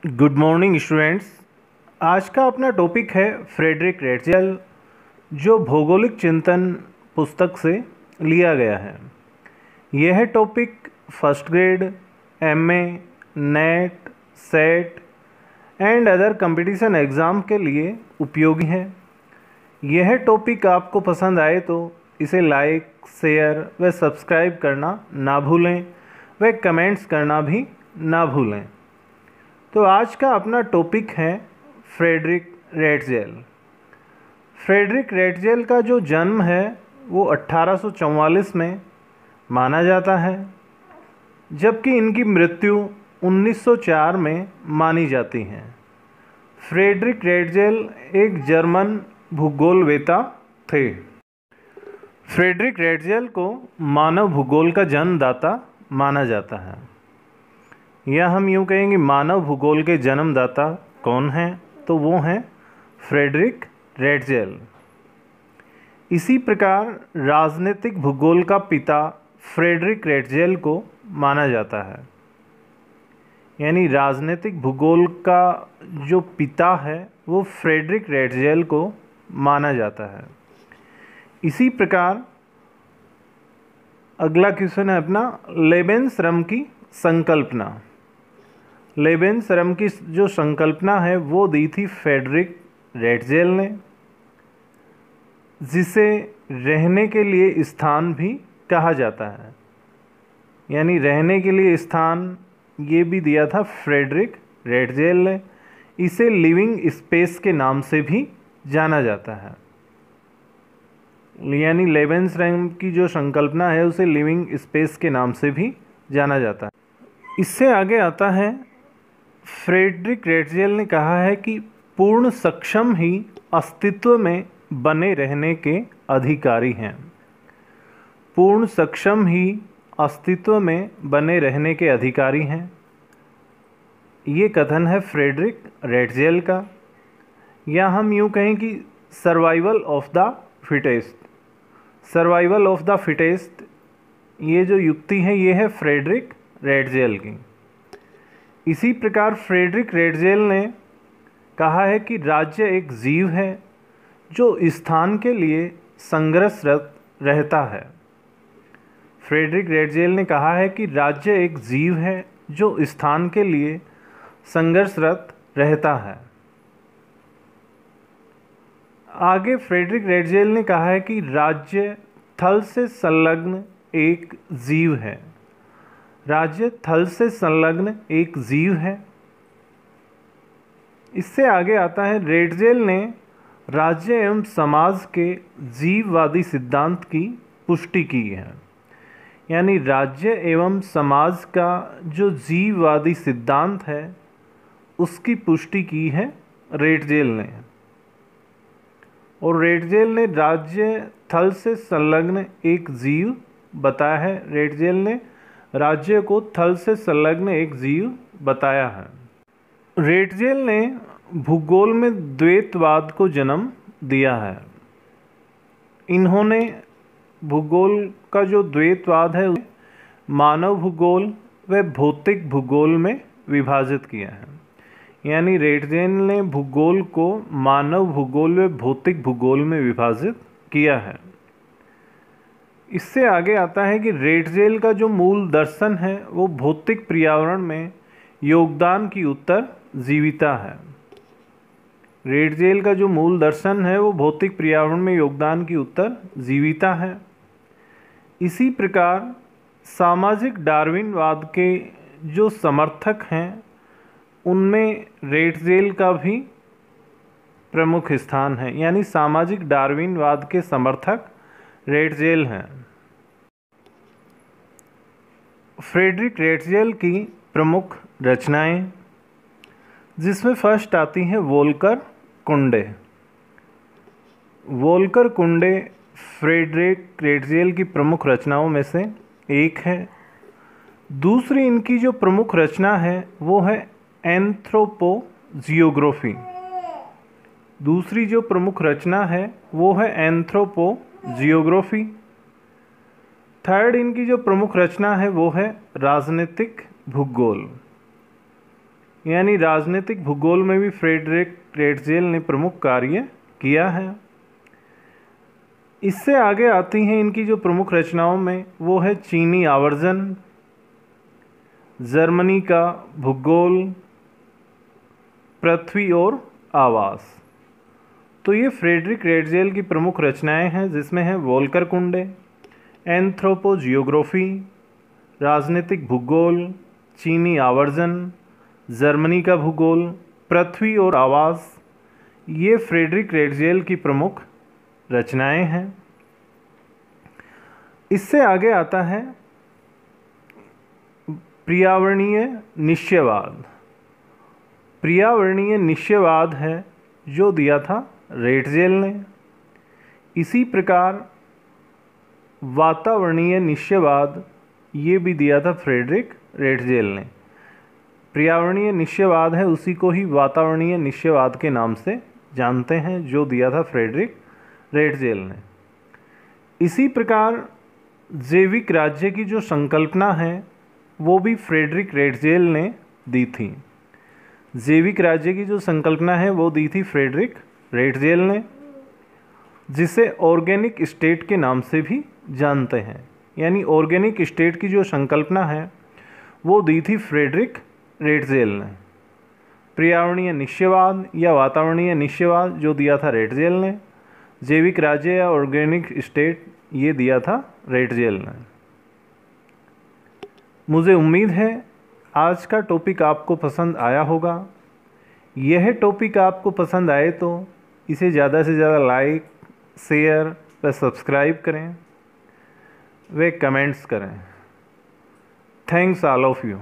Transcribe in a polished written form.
Good morning students. आज का अपना टॉपिक है फ्रेडरिक रेटजेल, जो भौगोलिक चिंतन पुस्तक से लिया गया है। यह topic first grade, MA, net, set and other competition exam के लिए उपयोगी है। यह टॉपिक आपको पसंद आए तो इसे लाइक, शेयर व सब्सक्राइब करना ना भूलें व कमेंट्स करना भी ना भूलें। तो आज का अपना टॉपिक है फ्रेडरिक रेटजेल। फ्रेडरिक रेटजेल का जो जन्म है वो 1844 में माना जाता है, जबकि इनकी मृत्यु 1904 में मानी जाती है। फ्रेडरिक रेटजेल एक जर्मन भूगोलवेता थे। फ्रेडरिक रेटजेल को मानव भूगोल का जन्मदाता माना जाता है, या हम यूँ कहेंगे मानव भूगोल के जन्मदाता कौन हैं, तो वो हैं फ्रेडरिक रेटजेल। इसी प्रकार राजनीतिक भूगोल का पिता फ्रेडरिक रेटजेल को माना जाता है, यानी राजनीतिक भूगोल का जो पिता है वो फ्रेडरिक रेटजेल को माना जाता है। इसी प्रकार अगला क्वेश्चन है अपना लेबेनसरम की संकल्पना। लेबेनसरम की जो संकल्पना है वो दी थी फ्रेडरिक रेटजेल ने, जिसे रहने के लिए स्थान भी कहा जाता है, यानी रहने के लिए स्थान ये भी दिया था फ्रेडरिक रेटजेल ने। इसे लिविंग स्पेस के नाम से भी जाना जाता है, यानी लेबेनसरम की जो संकल्पना है उसे लिविंग स्पेस के नाम से भी जाना जाता है। इससे आगे आता है फ्रेडरिक रेटजेल ने कहा है कि पूर्ण सक्षम ही अस्तित्व में बने रहने के अधिकारी हैं। पूर्ण सक्षम ही अस्तित्व में बने रहने के अधिकारी हैं, ये कथन है फ्रेडरिक रेटजेल का। या हम यूँ कहें कि survival of the fittest. Survival of the fittest ये जो युक्ति है ये है फ्रेडरिक रेटजेल की। इसी प्रकार फ्रेडरिक रेटजेल ने कहा है कि राज्य एक जीव है जो स्थान के लिए संघर्षरत रहता है। फ्रेडरिक रेटजेल ने कहा है कि राज्य एक जीव है जो स्थान के लिए संघर्षरत रहता है। आगे फ्रेडरिक रेटजेल ने कहा है कि राज्य थल से संलग्न एक जीव है। राज्य थल से संलग्न एक जीव है। इससे आगे आता है रेटजेल ने राज्य एवं समाज के जीववादी सिद्धांत की पुष्टि की है, यानी राज्य एवं समाज का जो जीववादी सिद्धांत है उसकी पुष्टि की है रेटजेल ने। और रेटजेल ने राज्य थल से संलग्न एक जीव बताया है। रेटजेल ने राज्य को थल से संलग्न एक जीव बताया है। रेटजेल ने भूगोल में द्वैतवाद को जन्म दिया है। इन्होंने भूगोल का जो द्वैतवाद है मानव भूगोल व भौतिक भूगोल में विभाजित किया है, यानी रेटजेल ने भूगोल को मानव भूगोल व भौतिक भूगोल में विभाजित किया है। इससे आगे आता है कि रेटजेल का जो मूल दर्शन है वो भौतिक पर्यावरण में योगदान की उत्तरजीविता है। रेटजेल का जो मूल दर्शन है वो भौतिक पर्यावरण में योगदान की उत्तरजीविता है। इसी प्रकार सामाजिक डार्विनवाद के जो समर्थक हैं उनमें रेटजेल का भी प्रमुख स्थान है, यानी सामाजिक डार्विनवाद के समर्थक रेटजेल हैं। फ्रेडरिक रेटजेल की प्रमुख रचनाएं, जिसमें फर्स्ट आती हैं वोल्कर कुंडे। वोल्कर कुंडे फ्रेडरिक रेटजेल की प्रमुख रचनाओं में से एक है। दूसरी इनकी जो प्रमुख रचना है वो है एंथ्रोपोजियोग्राफी। दूसरी जो प्रमुख रचना है वो है एंथ्रोपोजियोग्राफी। थर्ड इनकी जो प्रमुख रचना है वो है राजनीतिक भूगोल। यानी राजनीतिक भूगोल में भी फ्रेडरिक रेटजेल ने प्रमुख कार्य किया है। इससे आगे आती हैं इनकी जो प्रमुख रचनाओं में, वो है चीनी आवर्जन, जर्मनी का भूगोल, पृथ्वी और आवास। तो ये फ्रेडरिक रेटजेल की प्रमुख रचनाएं हैं, जिसमें है वोल्कर कुंडे, एंथ्रोपोजियोग्राफी, राजनीतिक भूगोल, चीनी आवर्जन, जर्मनी का भूगोल, पृथ्वी और आवास। ये फ्रेडरिक रेटजेल की प्रमुख रचनाएं हैं। इससे आगे आता है पर्यावरणीय निश्चयवाद। पर्यावरणीय निश्चयवाद है जो दिया था रेटजेल ने। इसी प्रकार वातावरणीय निश्चयवाद ये भी दिया था फ्रेडरिक रेटजेल ने। पर्यावरणीय निश्चयवाद है, उसी को ही वातावरणीय निश्चयवाद के नाम से जानते हैं, जो दिया था फ्रेडरिक रेटजेल ने। इसी प्रकार जैविक राज्य की जो संकल्पना है वो भी फ्रेडरिक रेटजेल ने दी थी। जैविक राज्य की जो संकल्पना है वो दी थी फ्रेडरिक रेटजेल ने, जिसे ऑर्गेनिक स्टेट के नाम से भी जानते हैं। यानी ऑर्गेनिक स्टेट की जो संकल्पना है वो दी थी फ्रेडरिक रेटजेल ने। पर्यावरणीय निश्चयवाद या वातावरणीय निश्चयवाद जो दिया था रेटजेल ने, जैविक राज्य या ऑर्गेनिक स्टेट ये दिया था रेटजेल ने। मुझे उम्मीद है आज का टॉपिक आपको पसंद आया होगा। यह टॉपिक आपको पसंद आए तो इसे ज़्यादा से ज़्यादा लाइक, शेयर व सब्सक्राइब करें व कमेंट्स करें। Thanks all of you.